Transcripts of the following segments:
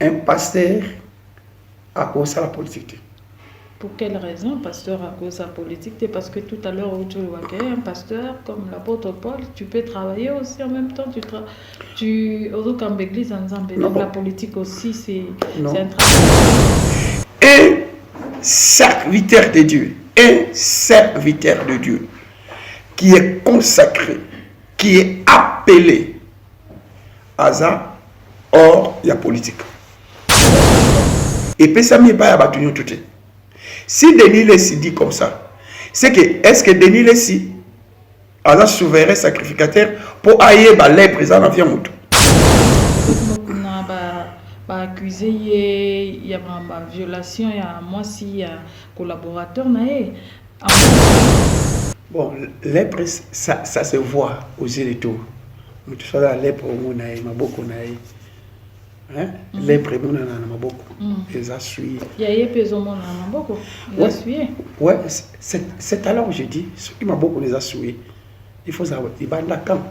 un pasteur à cause de la politique. Pour quelle raison, pasteur, à cause de la politique? Parce que tout à l'heure, tu vois qu'un pasteur, comme l'apôtre Paul, tu peux travailler aussi en même temps. Tu comme l'église en Zambie. Donc la politique aussi, c'est un travail. Un serviteur de Dieu, qui est consacré, qui est appelé à ça, hors il y a politique. Et puis ça m'est pas à tout. Si Denis Lessi dit comme ça, c'est que est-ce que Denis Lessi a un souverain sacrificateur pour aller les présents dans l'avion? Accusé, il y a une violation, il y a moi si il y a collaborateur. Bon, lèpre, ça se voit aux yeux de tout. Mais tu sais, la lèpre, on a beaucoup. Lèpre, on a beaucoup. Ils assuient. Il y a des on a beaucoup. Ils assuient. Ouais, c'est alors que je dis, ceux qui m'a beaucoup les assuient, il faut savoir, il va dans la camp.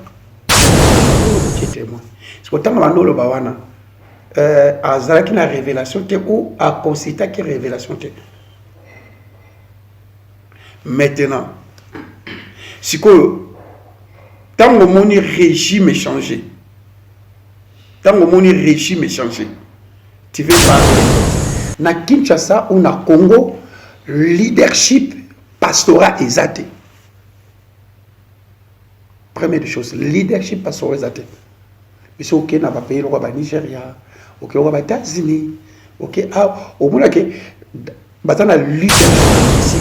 C'est témoin. Parce que tant que le bawana, à Zalaki na révélation ou à Consita qui révélation. Maintenant, si que tant que mon régime est changé, tu veux pas na Kinshasa ou na Congo, leadership pastoral exaté. Première chose, leadership pastoral exaté. Mais c'est ok, n'a pas payé le roi Nigeria, ok, le roi États-Unis, ok, au moins que maintenant la leadership ici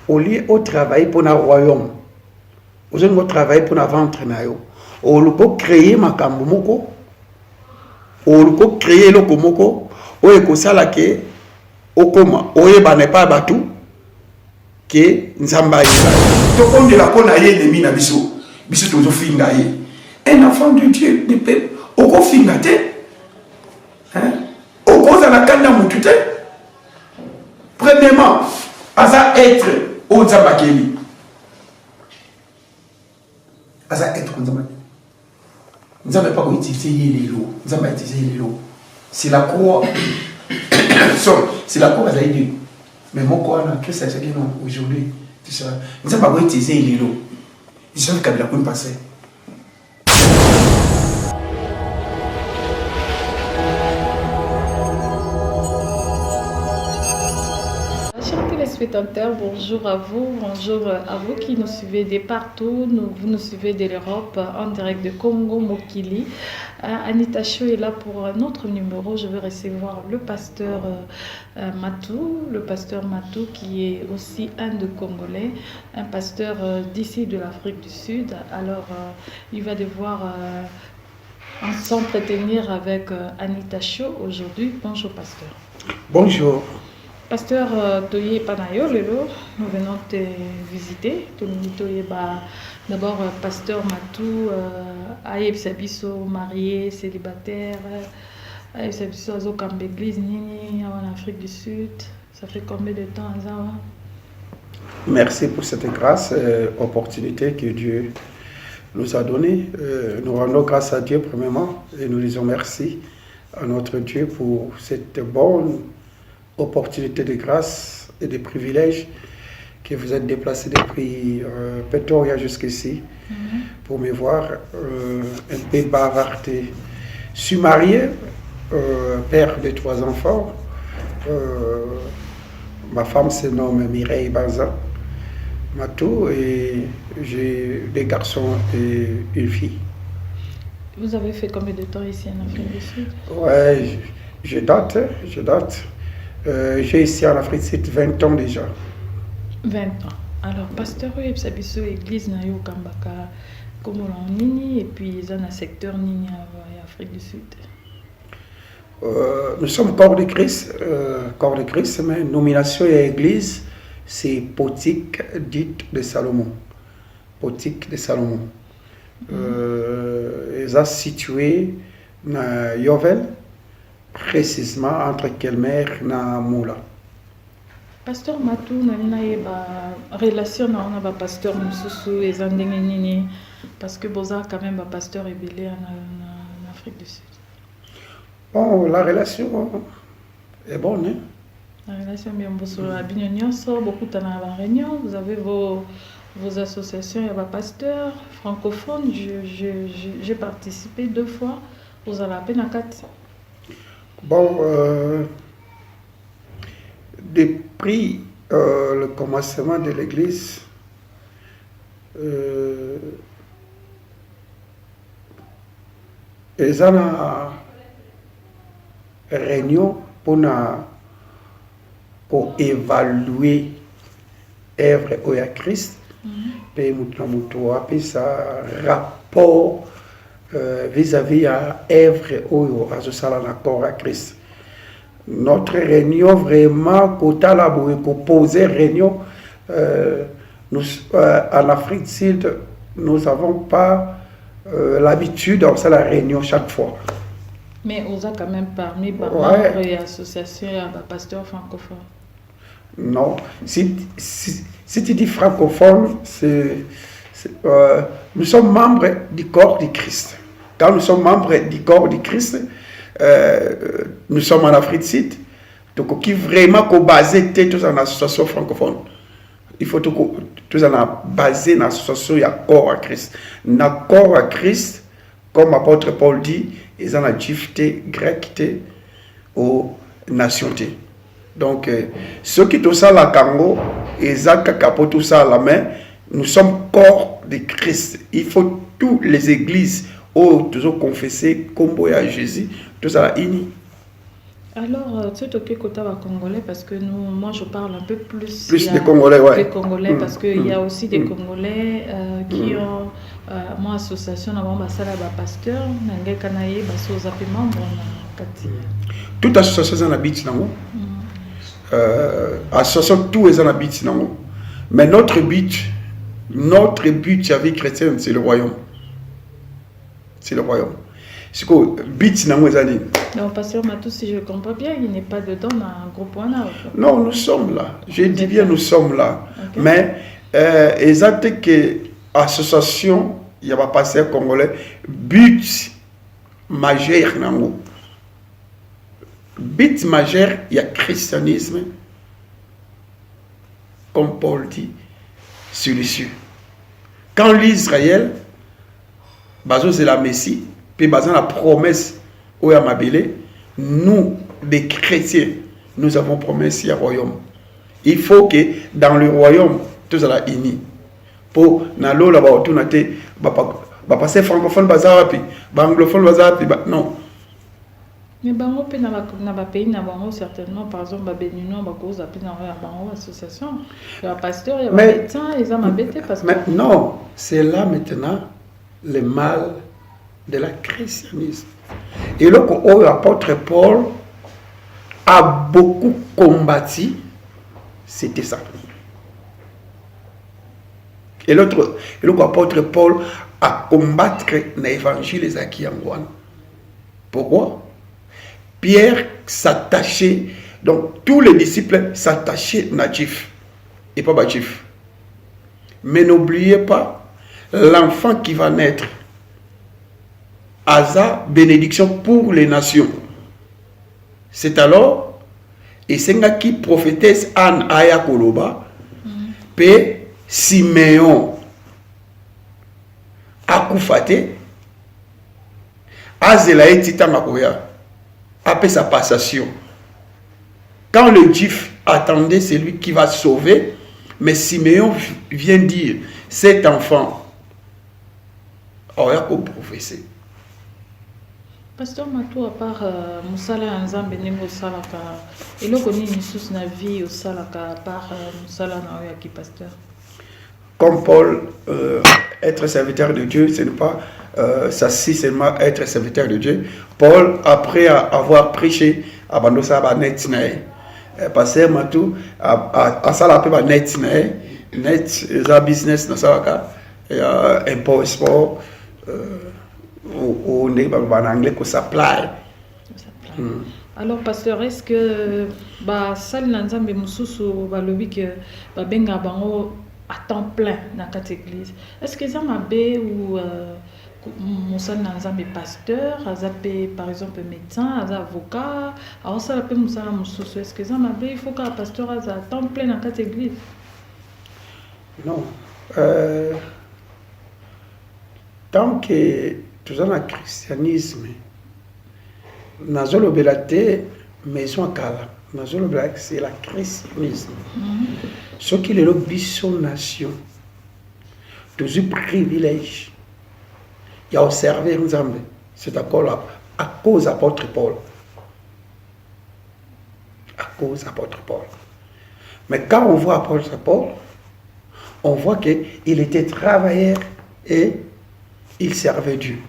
au lieu de travailler pour le royaume, au lieu de travailler pour la vente, au lieu de créer ma camomoko, au lieu de créer le komoko, au lieu de ça là que au coma, au lieu de pas battu, que nzamba yeba. Donc on dit la qu'on a ennemi na biso, biso toujours fingaye. Un enfant de Dieu, de peuple, au co fingate, hein, au cause de la canne moutute. Premièrement, à ça être au Nzambakeli. À ça être au Nzambakeli. Nous n'avons pas utilisé les lots. Nous avons utilisé les lots. C'est la cour. C'est la cour à Zaïdi. Mais mon corps, tout ça, c'est que non, aujourd'hui, nous n'avons pas utilisé les lots. Ils sont capables de passer. Bonjour à vous qui nous suivez de partout, vous nous suivez de l'Europe en direct de Congo, Mokili. Anita Cho est là pour un autre numéro. Je vais recevoir le pasteur Matou, qui est aussi un de Congolais, un pasteur d'ici de l'Afrique du Sud. Alors, il va devoir s'entretenir avec Anita Cho aujourd'hui. Bonjour pasteur. Bonjour. Pasteur Toye Panayo, nous venons te visiter. D'abord, pasteur Matou, Aïe Sabiso, marié, célibataire, Aïe Sabiso, Azokam Église, Nini, en Afrique du Sud. Ça fait combien de temps, Azawa? Merci pour cette grâce, opportunité que Dieu nous a donnée. Nous rendons grâce à Dieu, premièrement, et nous disons merci à notre Dieu pour cette bonne opportunité de grâce et de privilèges que vous êtes déplacé depuis Pretoria jusqu'ici pour me voir un peu bavarder. Je suis marié, père de 3 enfants. Ma femme se nomme Mireille Banza Matou et j'ai 2 garçons et une fille. Vous avez fait combien de temps ici en Afrique du Sud? Ouais, je date. J'ai ici en Afrique du Sud 20 ans déjà. 20 ans. Alors, pasteur, Sabiso, église Nayo Kambaka, comme on Nini, et puis dans le secteur Nini en Afrique du Sud. Nous sommes corps de Christ, mais nomination et église, c'est Potique dite de Salomon. Potique de Salomon. Ils sont situés dans Yovel, précisément entre Kelmer et Moula. Pasteur Matou, nous avons une relation avec le pasteur Moussoussou et Zandengeni, parce que vous avez quand même un pasteur ébélé en Afrique du Sud. Bon, la relation est bonne. Hein? La relation bien bossolo bino so beaucoup dans la réunion, vous avez vos associations, il y a pasteurs francophones, j'ai participé 2 fois aux Alapé na 4. Bon, depuis le commencement de l'église, ils ont une réunion pour évaluer l'œuvre de Christ, et ça rapport vis-à-vis à l'œuvre à l'accord à Christ. Notre réunion vraiment, pour poser réunion, nous, en Afrique du Sud, nous n'avons pas l'habitude de faire la réunion chaque fois. Mais on a quand même parmi membres et associations et pasteurs francophones. Non, si tu dis francophone, nous sommes membres du corps du Christ. Quand nous sommes membres du corps du Christ, nous sommes en Afrique du Sud. Donc, qui vraiment basé tous en association francophone. Il faut tous en basé dans l'association il y a corps à Christ. Dans le corps à Christ, comme l'apôtre Paul dit, ils ont la juifté, grecté aux nations. Donc, ceux qui tout ça la Congo, ils ont tout ça à la main. Nous sommes corps de Christ. Il faut toutes les églises où toujours confesser comme à Jésus, tout ça uni. Alors, tu es au côté congolais parce que moi je parle un peu plus des Congolais, ouais. Des Congolais parce qu'il y a aussi des Congolais qui ont mon association dans mon pasteur, Nangé Kanaye, Basso Zapi membre na Kati. Toute association en habite dans association tous les en habite dans mais notre but la vie chrétienne c'est le royaume. C'est le royaume. C'est que but dans les années. Donc, pasteur Matou, si je comprends bien, il n'est pas dedans dans un groupe point. Non, nous sommes là. Je dis bien, nous sommes là. Okay. Mais, exactement que l'association, il y a pas pasteur congolais, but majeur dans nous. But majeur, il y a christianisme, comme Paul dit, sur les cieux. Quand l'Israël, c'est la Messie, puis la promesse où nous, les chrétiens, nous avons promesse au royaume. Il faut que dans le royaume, tout ça uni. Pour n'allo là-bas, tout n'était pas passer francophone, anglophone, non. Mais bango pe na ba pays na bango certainement par exemple ba béninois ba cause appelé dans la bango association. Il y a pasteur, il y a médecin, ils ont m'embêté parce que non, c'est là maintenant le mal de la christianisme. Et l'apôtre Paul a beaucoup combattu, c'était ça. Et l'apôtre Paul a combattu l'évangile des acquis en Guan. Pourquoi? Pierre s'attachait, donc tous les disciples s'attachaient natif et pas natif. Mais n'oubliez pas, l'enfant qui va naître, Asa, bénédiction pour les nations. C'est alors, et c'est qui prophétesse Anne Aya Koloba, P. Siméon Akoufate, Azelaï Titamakoya, après sa passation. Quand le juif attendait celui qui va sauver, mais Siméon vient dire, cet enfant aura prophétisé. Pasteur Matou, à part Moussala Nzambe Nengo Salaka, et là qu'on est une source de vie au Salaka, à part Moussala Naoyaki Pasteur. Comme Paul, être serviteur de Dieu, ce n'est pas ça, si seulement être serviteur de Dieu. Paul, après avoir prêché, à Bandosa Banetinae, Pasteur Matou, à Salape Banetinae, net, business dans Salaka, impôt, sport, on est en anglais que supply. Alors, pasteur, est-ce que Sal Nanzambe Moussousou balobi que benga bango à temps plein dans cette église? Est-ce que ça m'a bé ou mosala na nzambe pasteur aza pe par exemple médecin aza avocat aosala pe mosala mosusu est ce que eza mabe il faut kaka pasteur aza temps plein na kati église? Non. Tant que toza na christianisme nazolobela te maison akala nazolobela c'est la christianisme soki lelo biso nation tozwi privilège ya oservir nzambe c'est d'accord à cause apôtre Paul. À cause apôtre Paul. Mais quand on voit apôtre Paul, on voit qu'il était travailleur et il servait Dieu.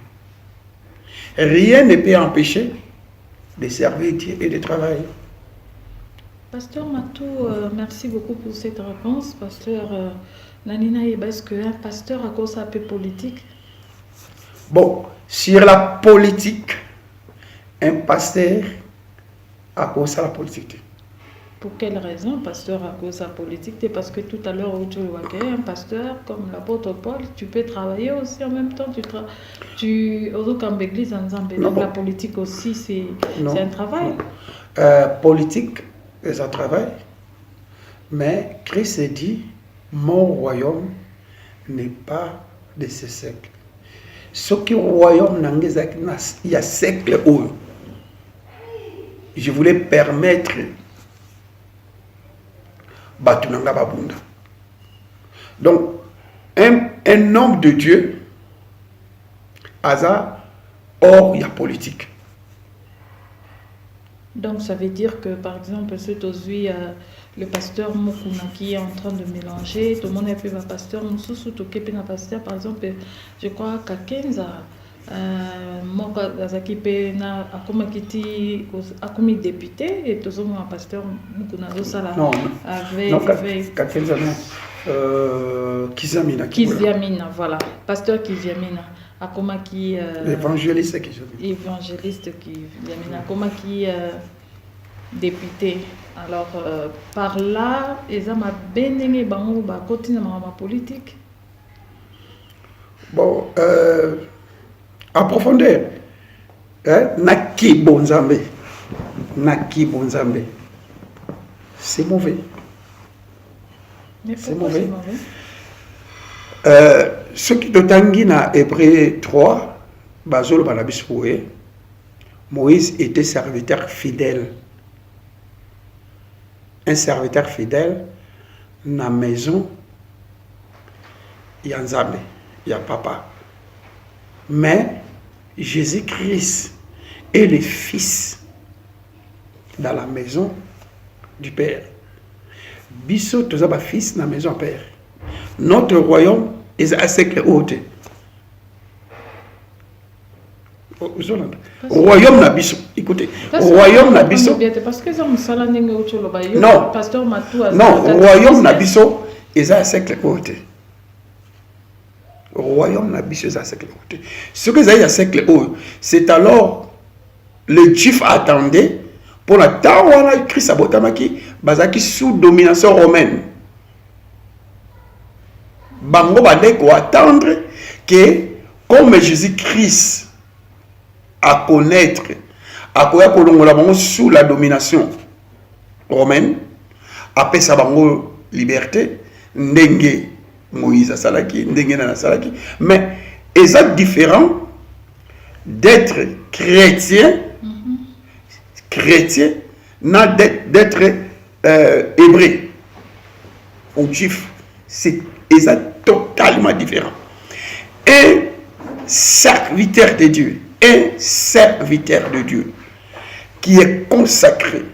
Rien ne peut empêcher de servir Dieu et de travailler. Pasteur Matou, merci beaucoup pour cette réponse. Pasteur Nanina, est-ce qu'un pasteur a cause un peu politique? Bon, sur la politique, un pasteur a cause à la politique. Pour quelle raison, pasteur, à cause de la politique? Parce que tout à l'heure, tu vois qu'un pasteur, comme l'apôtre Paul, tu peux travailler aussi en même temps. Tu comme l'église en Zambie. Donc la politique aussi, c'est un travail. Politique, c'est un travail. Mais Christ dit, mon royaume n'est pas de ce siècle. Ce qui est royaume, il y a siècle où je voulais permettre Batunanga Babunda. Donc, un homme de Dieu, Aza, or il y a politique. Donc, ça veut dire que, par exemple, c'est aujourd'hui le pasteur Mokuna qui est en train de mélanger, tout le monde est un pasteur, Moussou, tout le monde pasteur, par exemple, je crois qu'à 15 Moka Gazaki Pena a comme député et tout le monde pasteur Mokuna Dosala. Non, Kiziamina, voilà, pasteur Kiziamina. Akoma qui évangéliste qui Akoma qui député. Alors par là ils ma benenge bango ba continue ma politique. Bon, à profondeur, naki bonzambe, c'est mauvais. C'est mauvais. Ce qui est tangi na Hébreu 3, Bazolo Banabisoué, Moïse était serviteur fidèle. Un serviteur fidèle, na maison, il y a Nzambe, il y a papa. Mais Jésus-Christ est le fils dans la maison du Père. Biso tozaba fils dans la maison Père. Notre royaume est à siècle haute. Royaume Nabiso, écoutez, royaume Nabiso. Non, royaume Nabiso est à siècle haute. Royaume Nabiso est à siècle haute. Ce que c'est à siècle haut, c'est alors le Juif attendait pour la Tawana Christ Abotamaki, basaki sous domination romaine. Bango badeko attendre que comme Jésus-Christ à connaître à quoi sous la domination romaine après sa bango liberté ndenge Moïse salaki ndenge na salaki mais est différent d'être chrétien chrétien n'a d'être hébreu ou juif c'est totalement différent. Un serviteur de Dieu, qui est consacré,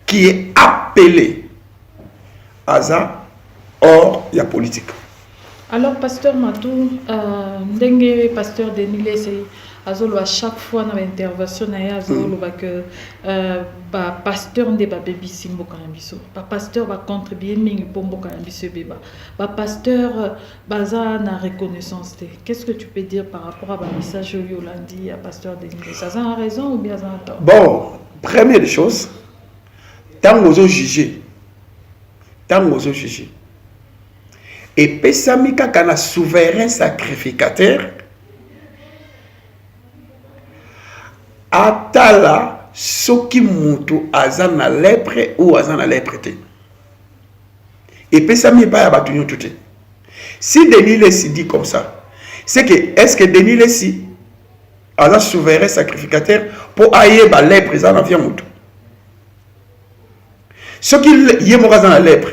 qui est appelé à ça, or il y a politique. Alors, pasteur Matou, Ndenge, pasteur Denis, à chaque fois dans l'intervention, que pasteur ne va pas simbo kanambiso, pasteur va contribuer mingi pombo kanambiso beba, pasteur baza na reconnaissance. Qu'est-ce que tu peux dire par rapport à un message Yolandi à pasteur Denis? Ça a raison ou bien ça a tort? Bon, première chose, tant que vous jugez, et Pessamika kana souverain sacrificateur, atala soki mutu aza na lèpre ou aza na lèpre te. Et puis ça m'y pas battu tout. Si Denis Lessi dit comme ça, c'est que est-ce que Denis Lessi a un souverain sacrificateur pour ailler ba lèpre présent dans vie mutu. Ce qui y dans la lèpre.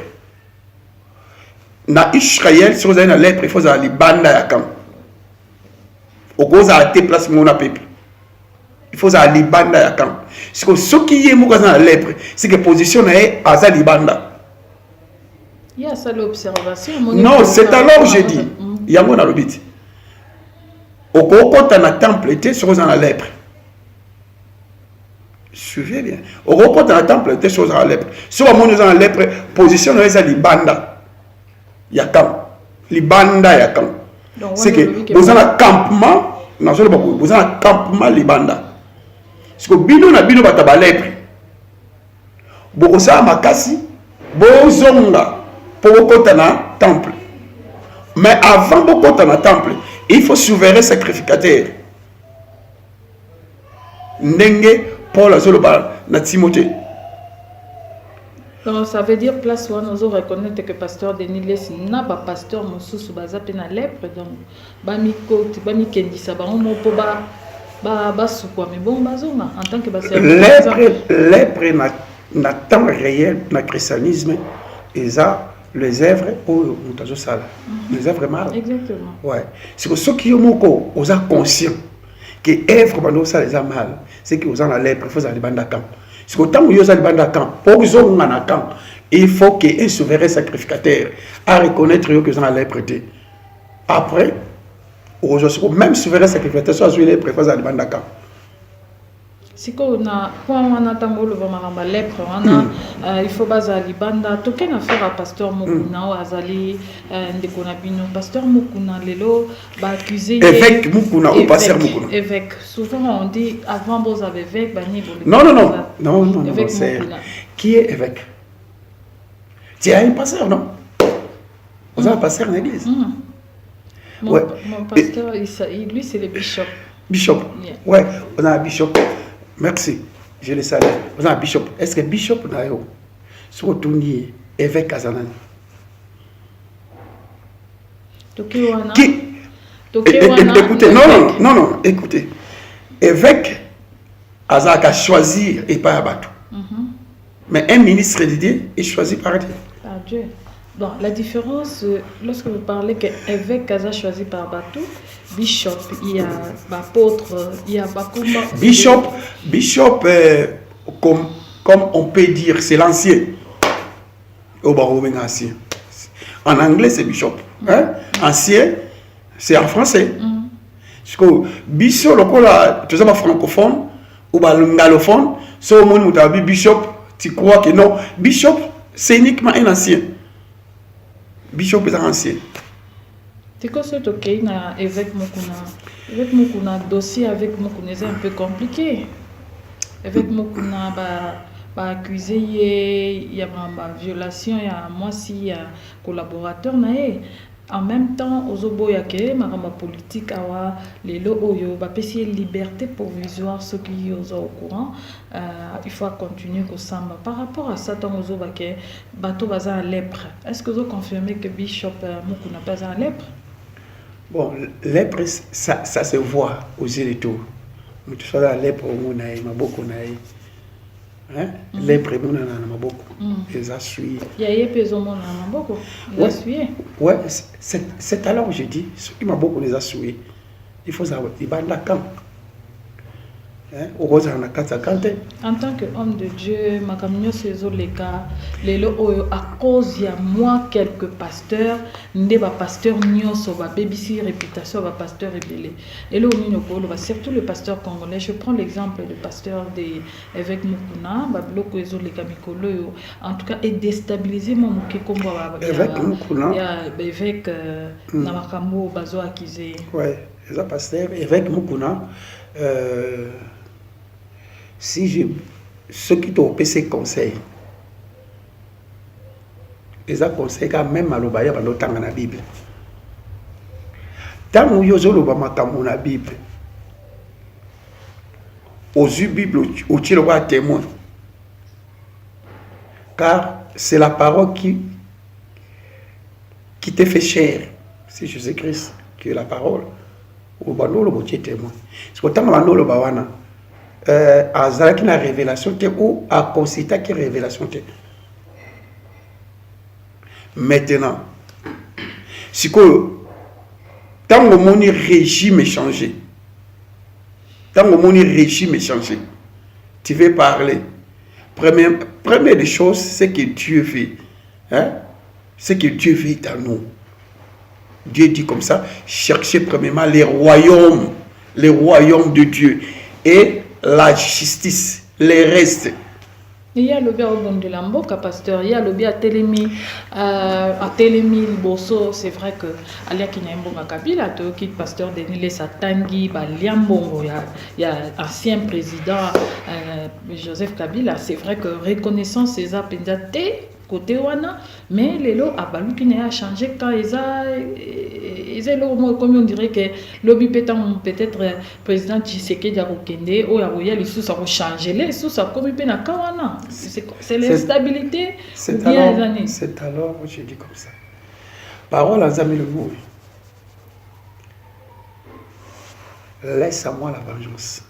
Na Israël si vous avez la lèpre, il faut aller banda ya camp. Au cause à te place mon peuple. Il faut aller banda ya camp. Parce que ce qui est dans la lèpre, c'est que position est à za libanda. Il y a ça l'observation. Non, c'est alors je dis, il y a mon alobit. Au côté na temple était sur la lèpre. Suivez bien. Au côté na temple était sur la lèpre. Sur mon dans la lèpre, position est à libanda. Yakam. Libanda yakam. C'est que vous avez un campement, vous avez un campement libanda. Parce que bino na bino bataba lèpre. Bokosa makasi, bozonga. Pour côté na temple. Mais avant de côté na temple, il faut souverain sacrificateur. Ndenge Paul azoloba na Timothée. Donc ça veut dire place où nous reconnaître que pasteur Denis Lessi n'a pas pasteur Moussous baza pe na lèpre donc ba mi côté ba mi kendisa ba on po ba soukwa mais bon bazonga en tant que lèpre na temps réel na christianisme et ça les œuvres pour les œuvres mal. Exactement. Ouais. C'est que ceux qui ont conscient que œuvres bando ça les mal, c'est que vous en la lèpre, il faut aller banda camp. C'est que tant que vous allez banda camp, pour vous en camp, il faut qu'un souverain sacrificateur à reconnaître que vous en la lèpre. Après, même souverain sacrificateur soit joué lèpre, il faut aller banda camp. Si on a tangolo va lèpre, il faut baza libanda. Token affaire à pasteur Mukuna ou Azali ndekona bino. Pasteur Mukuna lelo ba accusé. Évêque Mukuna ou pasteur Mukuna. Évêque. Souvent on dit avant vous avez évêque bani. Non, c'est qui est évêque? Tu es un pasteur, non? Vous avez un pasteur dans l'église. Mon pasteur, lui c'est le bishop. Bishop. Ouais, on a un bishop. Merci, je le salue. Vous avez un bishop. Est-ce que bishop n'a pas surtout évêque Kazanan? Écoutez, non, écoutez. Évêque Azaka choisir et pas abattu. Mais un ministre de Dieu est choisi par Dieu. Par Dieu. Bon, la différence, lorsque vous parlez qu'évêque Kaza choisi par Batou, bishop, il y a apôtre, il y a Bakumba. Bishop, comme on peut dire, c'est l'ancien. Au barreau ancien. En anglais, c'est bishop. Hein? Ancien, c'est en français. Parce que bishop, tu sais pas francophone ou ngalophone, si au monde où bishop, tu crois que non. Bishop, c'est uniquement un ancien. Bishop est ancien. C'est quoi ce toqué na évêque Mukuna? Évêque Mukuna dossier avec Mukuna c'est un peu compliqué. Évêque Mukuna ba accusé il y a une violation il y a moi si collaborateur nae. En même temps ozobo yake marama politique awa lelo oyo ba pesi liberté provisoire ceux qui sont au courant il faut continuer au samba par rapport à ça tant ozoba ke bato baza lèpre. Est-ce que vous confirmez que bishop Mukuna pas un lèpre? Bon, lèpre ça se voit aux yeux de tout. Mais tu sois la lèpre au monde nae maboko nae. Hein? Lèpre mon na maboko. Les a suivi. Il y a peso mon na maboko. Les a suivi. Ouais, c'est alors je dis ceux qui maboko les a suivi. Il faut savoir il banda camp. En tant qu'homme de Dieu, ma camion c'est les cas, à cause il y a moi quelques pasteurs, des pasteurs nyoso, BBC réputation, pasteur rebellé. Et là on surtout le pasteur congolais. Je prends l'exemple du pasteur des évêques Mukuna, Babloko ezo les kamikolo, en tout cas et déstabiliser mon mouké comme évêque Mukuna. Il y a évêque Namakambo bazo accusé. Ouais, les pasteurs évêque Mukuna. Si ceux qui t'ont fait ces conseils, les conseils quand même à l'obaya dans la Bible. Tant que vous avez la Bible, aux Bible au roi témoin. Car c'est la parole qui te fait chair. C'est Jésus-Christ qui est la parole. Au bandeau, le témoin. C'est que tant que le bawana, à Zalaki la révélation ou à Consita qui révélation. Maintenant, c'est que tant que mon régime est changé, tu veux parler. Première des choses, c'est que Dieu fait. Hein? C'est que Dieu fait en nous. Dieu dit comme ça, cherchez premièrement les royaumes de Dieu et la justice, les restes. Il y a le bien au bon de l'amboka, pasteur. Il y a le bien à Télémi, Bosso. C'est vrai que Alia Kinyambonga Kabila, qui pasteur Denis Satangi, Liambongo, il y a ancien président Joseph Kabila. C'est vrai que reconnaissance ces appendate côté wana, mais les lots à Balou qui n'a changé quand ils ont, comme on dirait que lobby peut-être président Tshisekedi a Kende ou Yaroya les sous a changé les sous a comme il na kawana. C'est l'instabilité. C'est alors je dis comme ça. Parole à Zami le mot. Laisse à moi la vengeance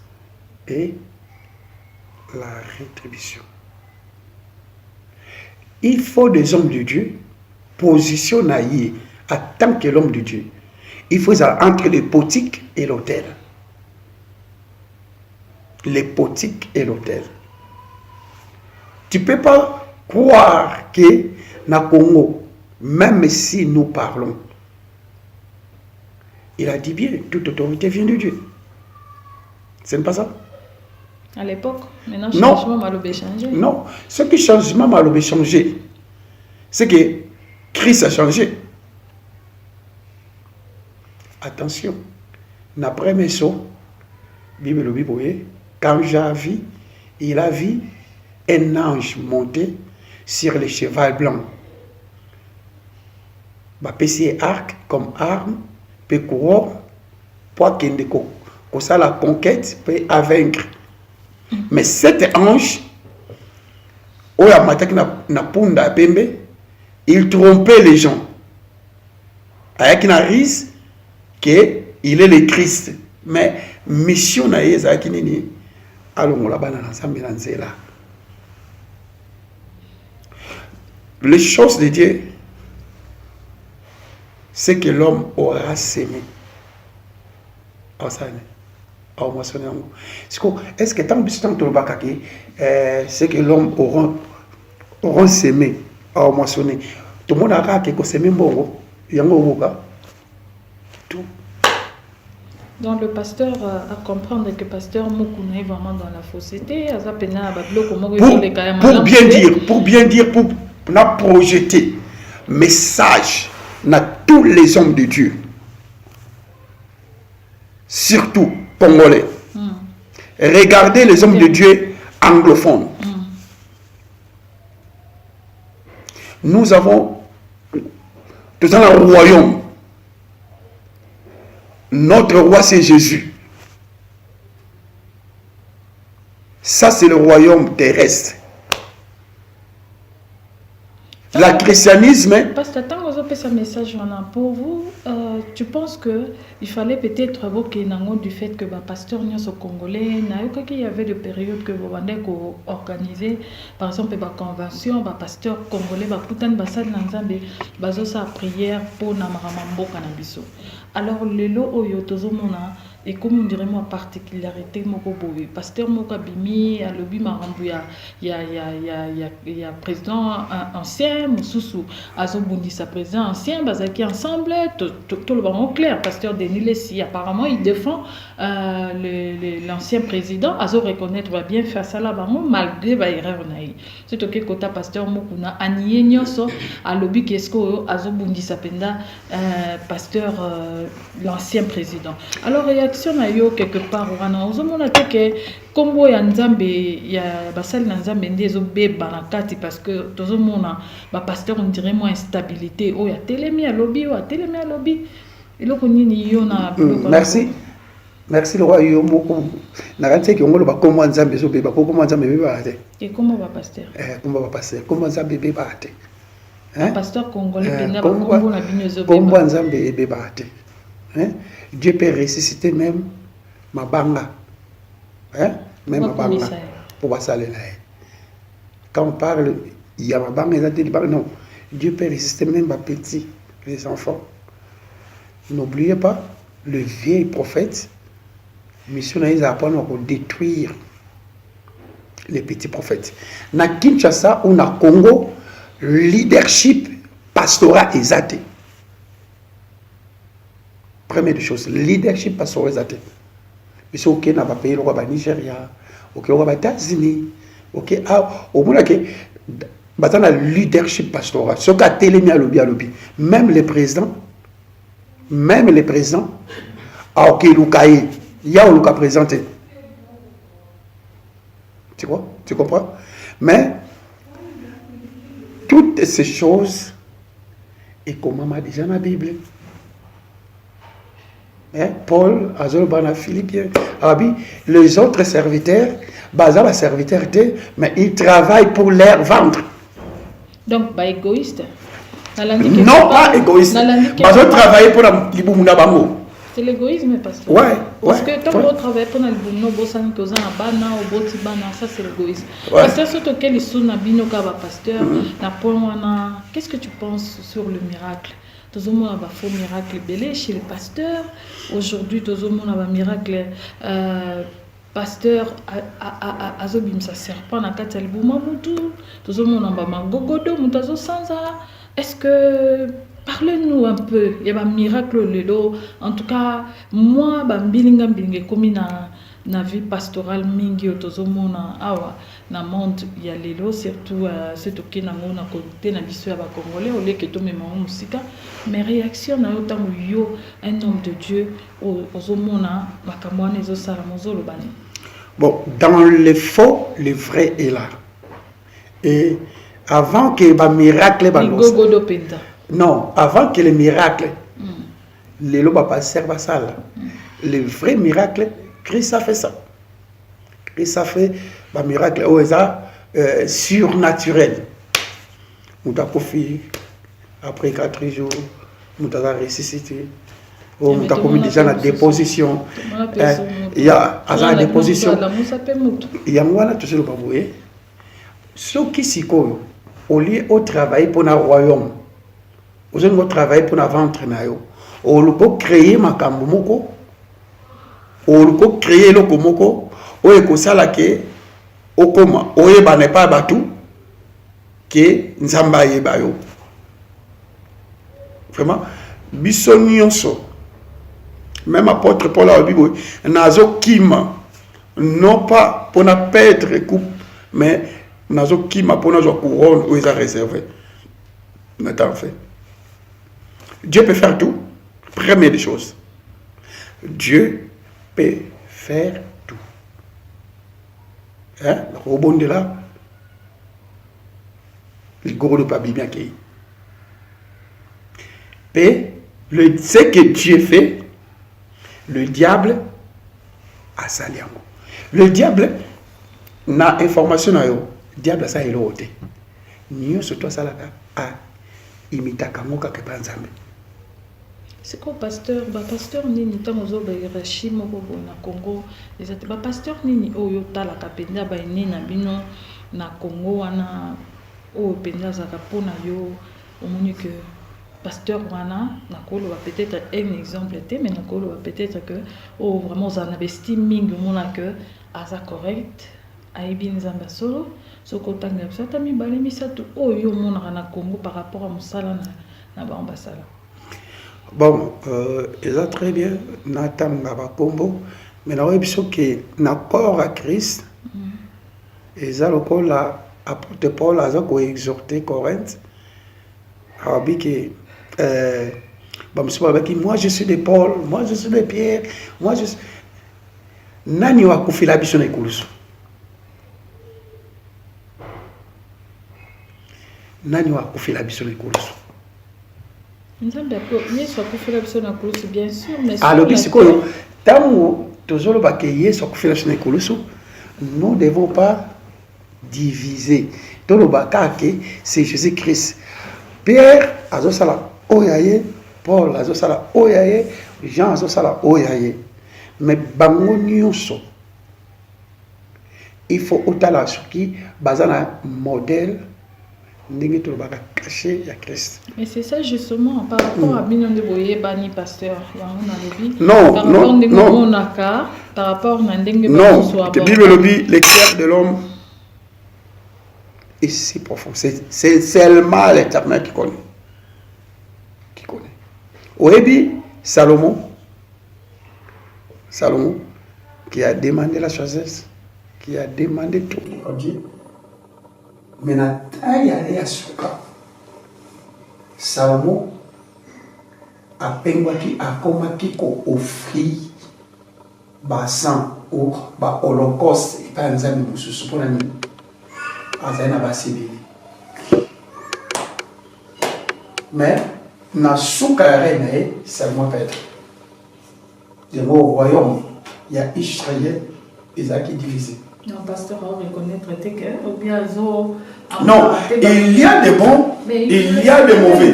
et la rétribution. Il faut des hommes de Dieu positionnés en tant que l'homme de Dieu. Il faut ça entre les potiques et l'autel. Les potiques et l'autel. Tu ne peux pas croire que na Congo, même si nous parlons, il a dit bien, toute autorité vient de Dieu. Ce n'est pas ça? À l'époque, maintenant, changement m'a changé. Non, ce qui changement m'a changé, c'est que Christ a changé. Attention, après mes sauts, Bible, quand j'ai vu, il a vu un ange monter sur le cheval blanc. PC arc comme arme, peut courir, pour qu'il ça la conquête, peut vaincre. Mais cet ange, il trompait les gens. Avec une risque qu'il est le Christ. Mais mission na yeza kinini allons là-bas dans là. Les choses de Dieu, c'est que l'homme aura sémé. Est-ce que tant que c'est que l'homme aura sémé à moissonner? Tout le monde a dit que c'est même bon. Tout. Donc le pasteur a comprendre que le pasteur Moukouna est vraiment dans la fausseté. Pour bien dire, pour projeter message à tous les hommes de Dieu. Surtout congolais. Regardez les hommes de Dieu anglophones. Nous avons tout dans le royaume. Notre roi, c'est Jésus. Ça, c'est le royaume terrestre. Le christianisme... Pasteur, tant que vous avez ce message pour vous, tu penses qu'il fallait peut-être évoquer du fait que le pasteur congolais, il y avait des périodes que vous avez organisé, par exemple, la convention, le pasteur congolais, sa prière pour Namaramambo Kanabiso. Alors, le lot Oyotozomona, et comme on dirait moi particularité mokoboy pasteur mokabimi à lobby marambu il y a président ancien mususu azobundi sa président ancien bazaki ensemble tout le vraiment clair pasteur Denis Lessi apparemment il défend l'ancien président azo reconnaître va bien faire ça là malgré ba erreur naï c'est OK kota pasteur mokuna anié nyoso à lobby kesko azobundi sa penda pasteur l'ancien président alors na yo quelque part wana ozomona te ke kombo ya nzambe ya basali na nzambe ndezo beba na kati parce que tozomona ba pasteur on dirait moins instabilité o ya telemi ya lobby o ya telemi ya lobby eloko nini yo na merci merci le roi yo moko na kanti ki ngolo ba komwa nzambe zo beba ko komwa nzambe beba te et comment va pasteur komwa ba pasteur komwa nzambe beba te pasteur congolais pena ba kombo na bino zo beba komwa nzambe beba te Dieu peut ressusciter même mabanga même mabanga pour basalela. Quand on parle il y a mabanga non, Dieu peut ressusciter même ma petit les enfants. N'oubliez pas le vieil prophète. Mission a appris à détruire les petits prophètes. Na Kinshasa ou na Congo, leadership pastoral exaté. Première chose, leadership pastoral exaté. Mais c'est ok na ba pays le roi Nigeria, ok le roi États-Unis, ok au moins que batana leadership pastoral. Ce qu'a télémi à lobby, même les présidents, ah ok Lukaï. Il y a un cas présenté. Tu vois? Tu comprends? Mais toutes ces choses, et comme on m'a déjà dans la Bible, Paul, Azolbana, Philippien, les autres serviteurs, la serviteur, mais ils travaillent pour leur ventre. Donc, pas égoïste. Non, pas égoïste. Ils travaillent pour l'Ibumuna Bango. C'est l'égoïsme, pasteur. Ouais. Parce que tant qu'on travaille pour le boulot, ça c'est l'égoïsme. Pasteur, surtout quel est le bino kaba pasteur, qu'est-ce que tu penses sur le miracle? Tout le monde a fait un miracle belé chez le pasteur. Aujourd'hui, tout le monde a un miracle. Pasteur azobim sa serpent na kati ya libuma mutu. Tout le monde a un gogodo mutazo sanza. Est-ce que parlez-nous un peu, il y a un miracle lelo. En tout cas, moi, bilinga comme na vie pastorale mingi otozomona awa na monde ya lelo surtout qui na mona côté na biso ya ba congolais au lieu que to mema musika mais réaction na yotango yo un homme de Dieu ozomona bakamwana ezo sala mozolo bani. Bon, dans le faux, le vrai est là. Et avant que ba miracle non, avant que le miracle, les lois va passer à ça. Le vrai miracle, Christ a fait ça. Christ a fait un miracle surnaturel. Nous avons fait après 4 jours, nous avons ressuscité. Nous avons mis déjà la déposition. Il y a la déposition. Il y a moi là tout seul. Ceux qui s'y connaissent, au lieu de travailler pour le royaume, vous allez travailler pour la ventre. Vous allez créer ma camomoko. Vous allez créer le komoko. Vous allez sala ke okoma. Vous allez pas batu ke nzamba yebayo. Vraiment, bisonyonso. Même apôtre Paul a dit nazo kima non pas pour ne perdre coupe, mais nazo kima pour nazo couronne où ils ont réservé. Maintenant fait. Dieu peut faire tout. Première des choses. Dieu peut faire tout. Hein? Le robot de là, le gros de pas bien qui. Ce que Dieu fait, le diable a sali. Le diable n'a information. Le diable a ça il ôté. Nous surtout ça là a imita kamoka ke banzambe. C'est quoi pasteur? Pasteur nini tamozo ba Hiroshima moko na Congo. Les pasteur nini oyo tala kapenda ba nina bino na Congo wana o penda za kapona yo omoni que pasteur wana na kolo va peut-être un exemple mais na kolo va peut-être que oh vraiment on investi mingi mona que aza correct aibi nzamba solo soko tanga ça tami bali misatu oyo mona na Congo par rapport à musala na ba ambassadeur. Bon, ils ont très bien Nathan Combo, mais nous avons que l'accord à Christ, ils ont encore l'apôtre Paul a exhorté Corinthe, a dit que moi je suis de Paul, moi je suis de Pierre, moi je suis. Nani wa kufila biso na ikulusu. Nani wa kufila biso na ikulusu. Bien sûr, mais alors, nous ne devons pas diviser. C'est Jésus-Christ. Pierre, azosala oyaye, Paul, azosala oyaye, Jean, azosala oyaye. Mais bango nyonso, il faut otala soki bazana modèle ndenge to baka caché ya Christ. Mais c'est ça justement par rapport à Binon de Boye Bani pasteur yango na lobi. Non, par non, non. Par rapport à ndenge ba soit. Non, la Bible lobi le cœur de l'homme est si profond. C'est seulement l'Éternel qui connaît. Qui connaît. Oebi Salomon qui a demandé la sagesse, qui a demandé tout. Mais na taille à Souka, Salomon a pengwaki a komaki ko offrir basan ou ba holocauste et pas nzambe mususu pona ni azana basibili. Mais na Souka ya reine Salomon peut être. Au royaume, il y a Israël, Isaac est divisé. Non, pasteur, on reconnaître que ou bien non, il y a des bons, il y a des mauvais.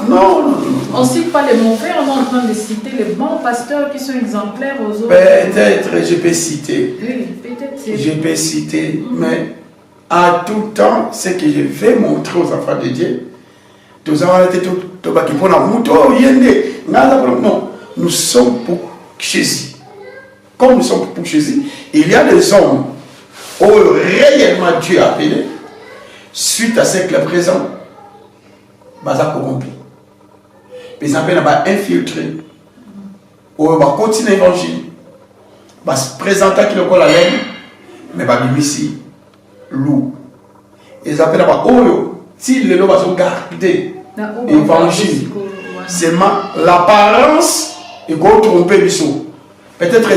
Non. On ne cite pas les mauvais, on est en train de citer les bons pasteurs qui sont exemplaires aux autres. Peut-être, je peux citer. Oui, peut-être. Je peux citer, mais à tout temps, ce que je vais montrer aux enfants de Dieu, non, nous sommes pour Jésus. Comme nous sommes pour Jésus, il y a des hommes où réellement Dieu a appelé, suite à ce que le présent va corrompu. Les gens vont infiltrer, ou va continuer l'évangile, va se présenter qui le col à l'aide, mais va vivre ici, loup. Les appellent à Oyo, si les lots vont garder l'évangile, seulement l'apparence est qu'on trompe les choses. Peut-être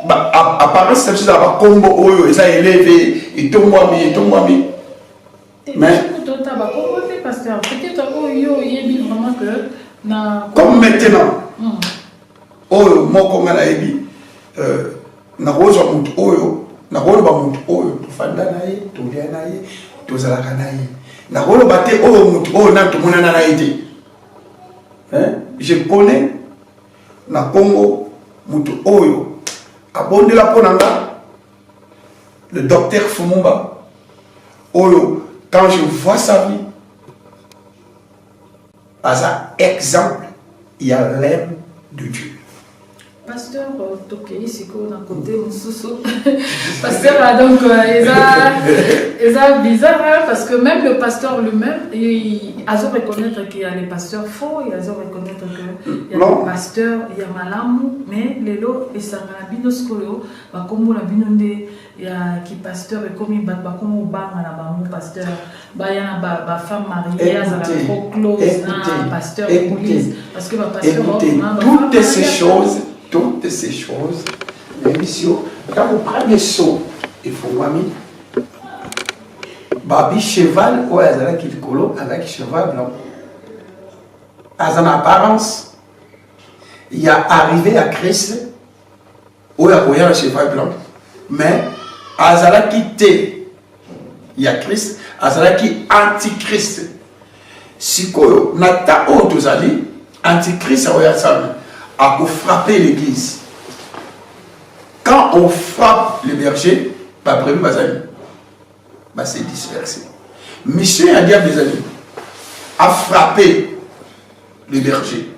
apparence c'est juste à combo oyo et ça élevé et tout moi mi mais comme maintenant oyo moko ngala ebi na rozo mutu oyo na rolo ba mutu oyo tufanda naye tulia naye tozalaka naye na rolo bate oyo mutu oyo na tumonana na ite je connais na Congo mutu oyo abondela ponanga le docteur Fumumba oyo quand je vois sa vie as un exemple il y a l'aime de Dieu. Pasteur Tokei Siko d'un côté Moussoussou. Pasteur donc c'est bizarre parce que même le pasteur lui-même il a dû reconnaître qu'il y a les pasteurs faux, il a dû reconnaître qu'il y a les pasteurs, il y a Malamu, mais les lots et ça m'a bien skolo, bah comme la binonde il y a qui pasteur et comme il bat bah comme au bar à la bamou pasteur, bah il y a ba femme mariée, à la trop close, pasteur église parce que bah pasteur toutes ces choses, même si quand vous prenez saut, il faut voir babi cheval ou azala qui colo avec cheval blanc. À en apparence, il y a arrivé à Christ ou à un cheval blanc, mais azala qui té, il y a Christ, azala qui antichrist. Si quoi nata o tozali antichrist ou ya à frapper l'église. Quand on frappe le berger, pas prévu, c'est dispersé. Mission à diable des amis a frappé le berger.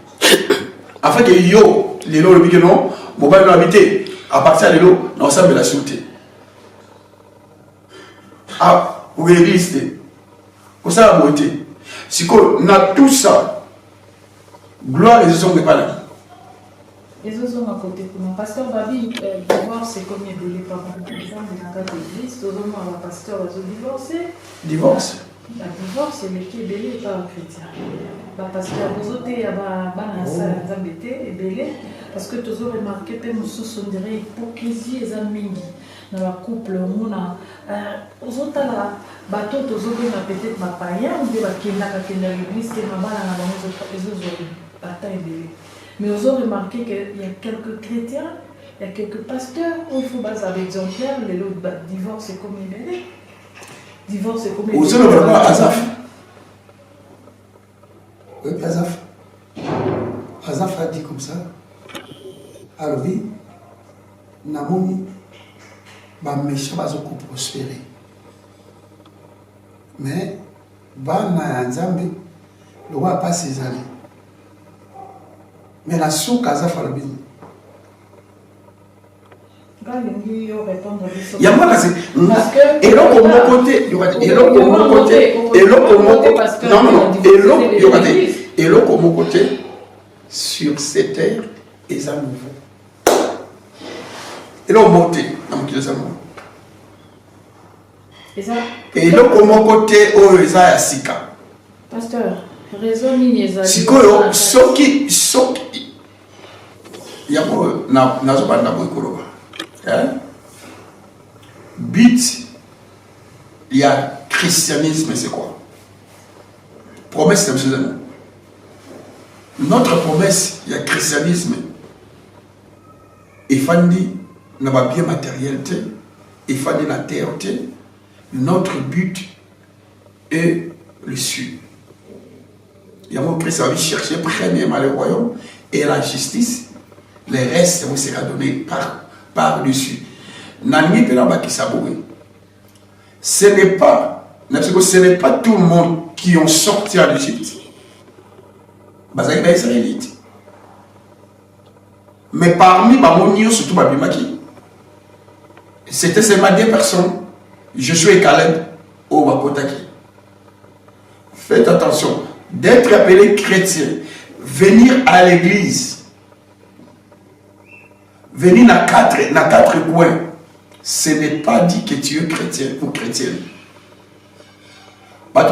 Afin que yo, les lots, le big non, mon père habité, à partir de l'eau, non, ça me l'a sauté. Ah, vous réalisez, vous savez la beauté. Si on a tout ça, gloire et les hommes de pas la vie. Les autres sont à côté. Mon pasteur Babi, divorce, c'est comme il y a des parents qui sont dans la église. Tous les hommes, le pasteur, ils ont divorcé. Divorce? La divorce, c'est le qui est belé par un chrétien. Le pasteur, vous autres, il y a un salle et belé. Parce que tous ont remarqué que nous sommes dirait hypocrisie et amis. Dans la couple, on a. Aux autres, là, bateau, tous ont peut-être ma païen, ou des qui n'a qu'à l'église, qui m'a mal à la maison, les autres, bataille belé. Mais vous avez remarqué qu'il y a quelques chrétiens Il y a quelques pasteurs où il faut baser avec exemplaire, les autres divorce c'est comme les divorce c'est comme les Vous savez vraiment Azaf. Oui, Azaf. Azaf a dit comme ça. Alors oui, Namomi, bah méchant va se prospérer. Mais bah na Nzambe, le roi pas ses années. Mais la souk Azaf a le bien. Il y a moi là, c'est. Et l'autre mon côté, il y aura. Et l'autre mon côté, et l'autre mon côté. Non, non, non. Et l'autre, il y aura. Et l'autre mon côté, sur cette terre, est à nouveau. Et l'autre monté, non, qui est à nouveau. Et l'autre mon côté, oh, ils a Sika. Pasteur, raison ni Sikoyo, soki. Il y a moi, n'a pas d'abord. But, il y a christianisme, c'est quoi? Promesse, c'est monsieur. Notre promesse, il y a christianisme. Il faut dire, n'a pas bien matérialité, il faut dire la terre. Notre but est le ciel. Il y a mon Christ qui chercher premièrement le royaume et la justice. Les restes vous sera donné par-dessus. Ce n'est pas tout le monde qui ont sorti en Égypte. Mais parmi les surtout c'était seulement deux personnes, Josué et Caleb, au Bakotaki. Faites attention, d'être appelé chrétien, venir à l'église, venir dans quatre coins, ce n'est pas dit que tu es chrétien ou chrétienne.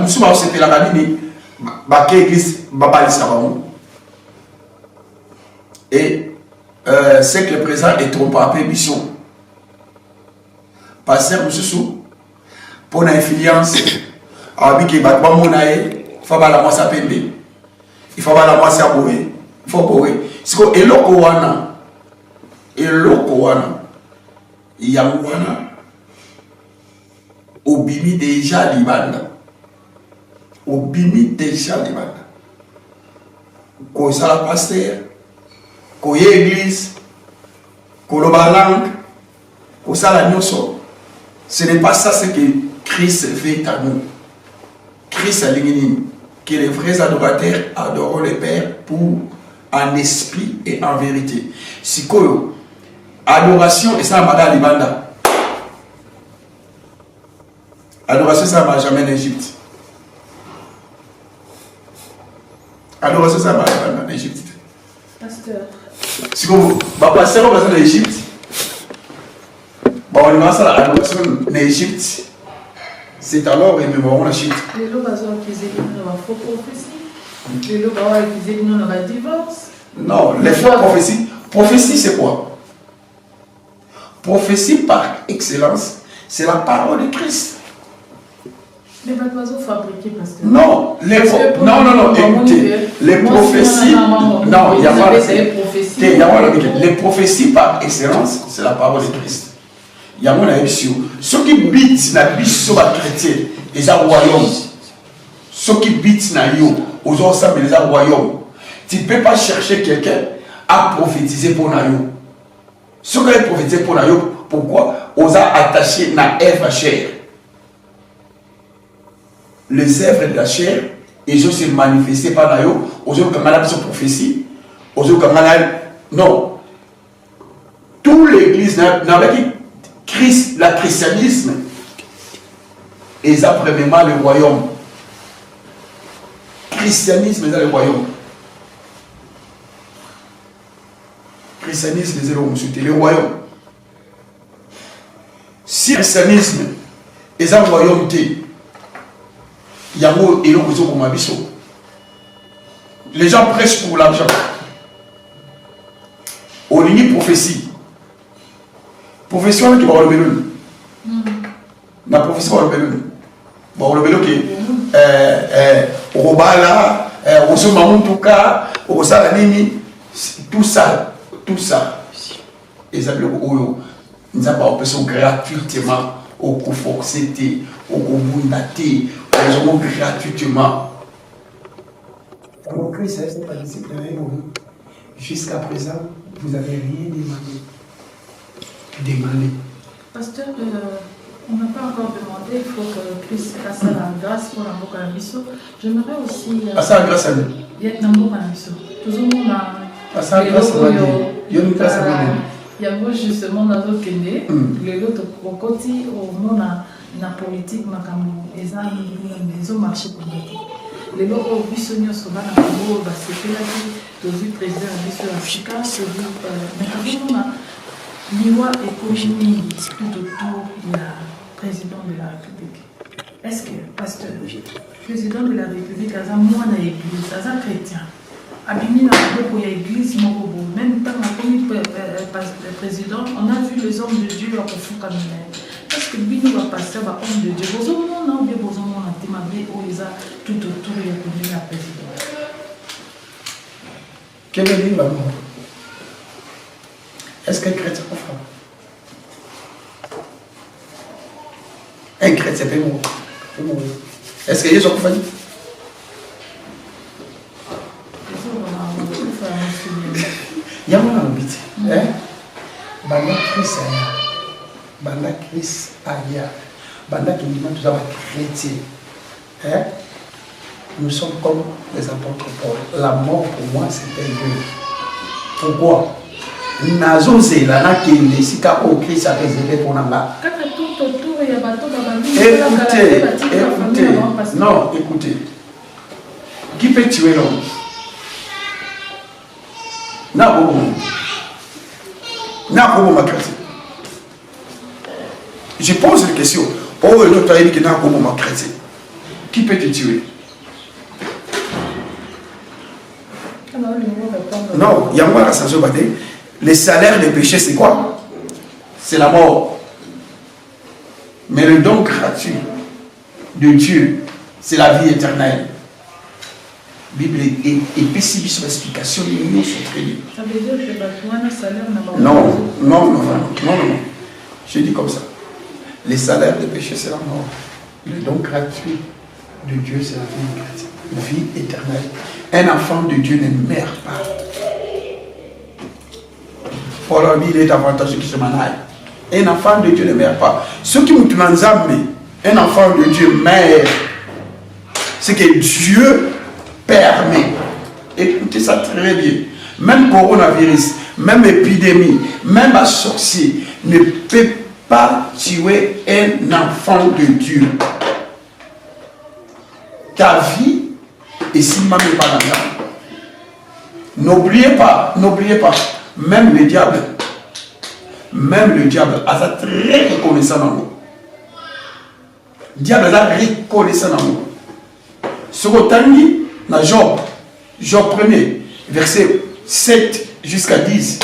C'était la famille, et c'est que le président est trop appelé mission. Pasteur Moussou, pour l'influence, il faut la moi s'appeler. Il faut la moi s'abouer. Il faut boire. C'est que Elokowana, Yangwana, Obimi déjà Libanda. Obimi déjà Libanda. Ko sala pasteur, ko église, ko lobalang, ko sala nyoso. Ce n'est pas ça ce que Christ fait à nous. Christ a dit que les vrais adorateurs adorent le Père pour en esprit et en vérité. Si quoi adoration et ça m'a libanda. Adoration ça m'a jamais en Égypte. Adoration ça m'a jamais en Égypte. Pasteur. Si vous passez en Égypte. Bon, on a ça l'adoration en Égypte. C'est alors et nous la chute. Les lots qui ont faux prophétie. Les lots qui ont divorce. Non, les fausses prophéties. Prophétie, c'est quoi? Prophétie par excellence, c'est la parole de Christ. Mais pas d'oiseaux fabriqués parce que. Non, écoutez, les prophéties. Non, il n'y a pas les prophéties par excellence, c'est la parole de Christ. Il y a mon avis sur ceux qui bitent na biso ba chrétien les royaume. Ceux qui bitent na yo aux ensemble les royaume. Tu ne peux pas chercher quelqu'un à prophétiser pour na yo. Ceux qui prophétiser pour na yo, pourquoi on a attaché na œuvre chair. Les œuvres de la chair, ils ont se manifesté par na yo, aux autres comme la prophétie, aux autres comme non. Tout l'église n'avait Christ, le christianisme, et ça premièrement le royaume. Christianisme, c'est le royaume. Christianisme, c'est le royaume. Si le christianisme est un royaume, il y a un et les gens prêchent pour l'argent. On lit prophétie. Profession qui va relever l'une. La profession va relever l'une. Va relever l'une. Robala, Osoma Mountouka, Osalanini, tout ça. eza biloko oyo nzambe apesa gratuitement okoforce te okobunda te ozongo gratuitement. Alors Christ n'est pas disciple jusqu'à présent, vous n'avez rien demandé. Demandez. Pasteur, on n'a pas encore demandé, il faut que Christ fasse la grâce pour l'amboka na biso. J'aimerais aussi... Passe la grâce à nous. L'amboka na biso. Toujours on a... Passe la grâce à nous. Il y a une grâce à nous. Yango justement nazokende lelo tokoti omona na politique makambo eza ezomarche komete lelo oyo biso nyonso bana bango basepelaki tozwi président ya biso ya afrika tozwi mais liwa ekomi mingi tout autour ya président de la république. Est-ce que pasteur président de la république aza mwana église aza chrétien abimi na maboko ya église moko boye même ntango akomi président on a vu les hommes de Dieu akofuka milai. Est-ce que bino bapasteur bahomme de Dieu bozomona ou bien bozomona te mabe oyo eza tout autour ya komi na président? Quel est l'amour? Est-ce qu'un chrétien peut faire? Un chrétien peut mourir. Est-ce que Jésus a fait? Il y a un habit. Banda Christ aya. Banda Christ aya. Banda qui dit tout ça va chrétien. Nous sommes comme les apôtres Paul. La mort pour moi c'est un Dieu. Pourquoi? Nazo zela na kende sika o Christ a réservé pour nanga. Écoutez. Non, écoutez. Qui peut tuer l'homme? Je pose une question. Oh, l'autre a dit que chrétien. Qui peut te tuer? Non, il y a moi la sanction. Le salaire des péchés, c'est quoi? C'est la mort. Mais le don gratuit de Dieu, c'est la vie éternelle. La Bible est pessimiste sur l'explication de l'union sur très bien. Ça veut dire que le salaire n'a pas... Non. Je dis comme ça. Les salaires des péchés, c'est la mort. Le don gratuit de Dieu, c'est la vie éternelle. Un enfant de Dieu ne meurt pas. Pour leur vie, il est avantageux qui se manaille. Un enfant de Dieu ne meurt pas. Ceux qui nous un enfant de Dieu meurt. C'est que Dieu permet. Écoutez ça très bien. Même coronavirus, même épidémie, même un sorcier ne peut pas tuer un enfant de Dieu. Ta vie est si mal pas dans l'âme. N'oubliez pas, même le diable a très reconnaissant dans nous. Le diable a reconnaissant dans nous. Ce qu'on dit dans Job 1er, verset 7 jusqu'à 10.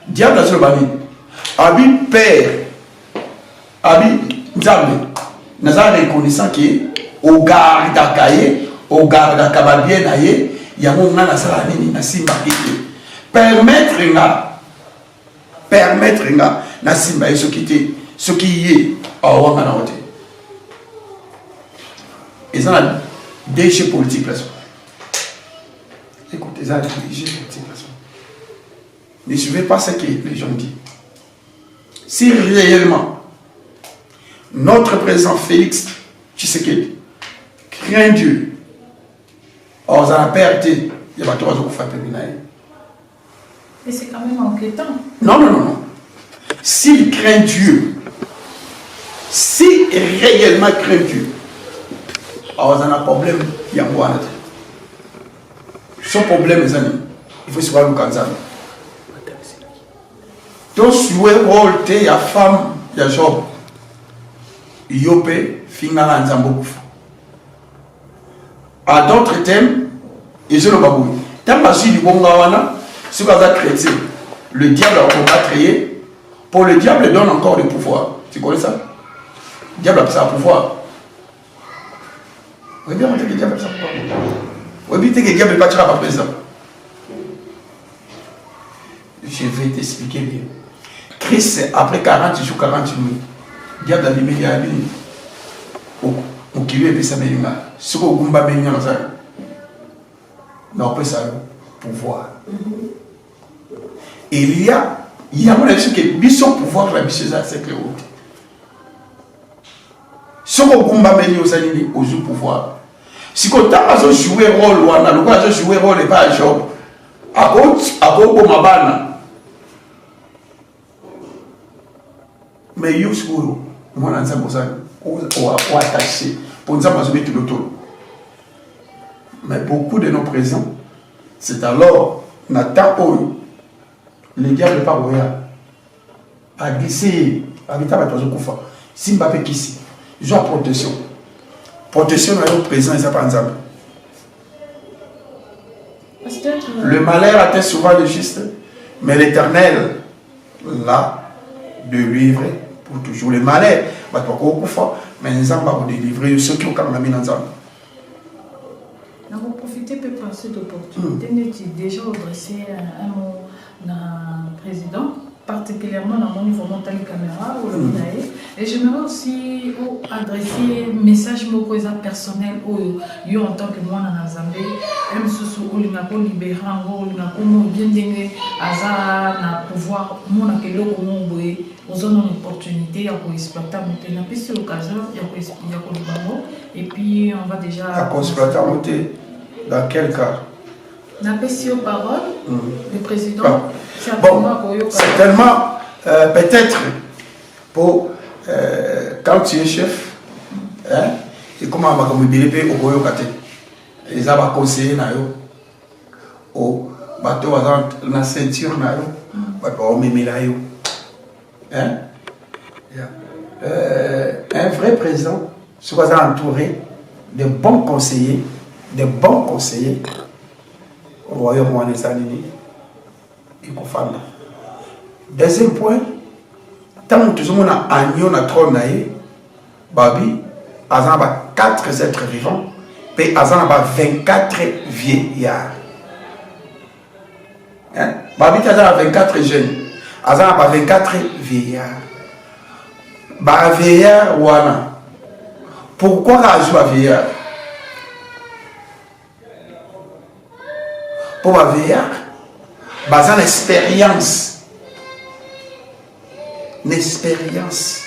Diable a dit, Abi Père, Abi Diable, nous avons reconnaissant que au garde à Kaye, au garde à Kababien, il y a un moment dans la ligne, permettre na simba ce qui est à Wangana. Ils ont des jeux politiques là. Écoutez, ils ont des jeux politiques là. Ne suivez pas ce que les gens disent. Si réellement notre président Félix Tshisekedi craint Dieu, or ça a perdu, il y a pas trois jours pour faire. Et c'est quand même inquiétant. Non. S'il craint Dieu, si réellement craint Dieu, alors on a un problème, il y a un problème. Son problème, les amis, il faut se voir le cancer. Donc, si vous avez il y a femme, il y a job, il y a finga nzambo. À d'autres thèmes, ils ont le babou. Tant que du bon gawana, ce qu'on a chrétien, le diable a encore créé. Pour le diable, il donne encore le pouvoir. Tu connais ça? Le diable a ça pouvoir. Oui, bien, on dit que le diable a ça pouvoir. Oui, bien, que le diable n'est pas très présent. Je vais t'expliquer bien. Christ, après 40 jours, 40 nuits, diable a dit, mais il y a une. Au kilo et puis ça m'a ce qu'on gumba béni dans ça. Mais on peut ça pouvoir. Et il y a mon avis que bison pouvoir la biche ça c'est que autre. Ce qu'on gumba béni aux années aux pouvoir. Si qu'on t'a joué rôle ou on a le droit de jouer rôle et pas job. À cause pour ma banne. Mais Youskou, moi dans ça ou attaché pour nous avoir tout le tour. Mais beaucoup de nos présents, c'est alors Nathan le diable n'est pas royal. A glissé, habitant à toi, Koufa. Si Mbappé qui ici, ils ont protection. Protection dans le présent, ils n'ont pas ensemble. Le malheur atteint souvent le juste, mais l'éternel, là, de livrer pour toujours. Le malheur, mais nous allons délivrer ceux qui ont quand même mis ensemble. Nous avons profité de cette opportunité. Nous avons déjà adressé un mot au président, particulièrement dans mon niveau montant de caméra. Et j'aimerais aussi adresser un message personnel en tant que moi dans la Zambie. Je suis libéré, je suis pouvoir aux opportunités à exploiter mon l'occasion et puis on va déjà à exploiter dans quel cas? N'a pas si aux paroles le président bon, certainement peut-être pour quand tu es chef et comment on va mobiliser au Goyo Kate ils ont conseillé au bateau dans la ceinture on met là un vrai président soit entouré de bons conseillers au royaume des États-Unis et qu'on fasse. Deuxième point, tant que tout le monde a agneau na trône Babi, Azan a 4 êtres vivants, et Azan a 24 vieillards. Babi a 24 jeunes, Azan a 24 vieillards. Ba vieillard wana. Pourquoi Azou a vieillard? Pour la vieillard, basant l'expérience. L'expérience.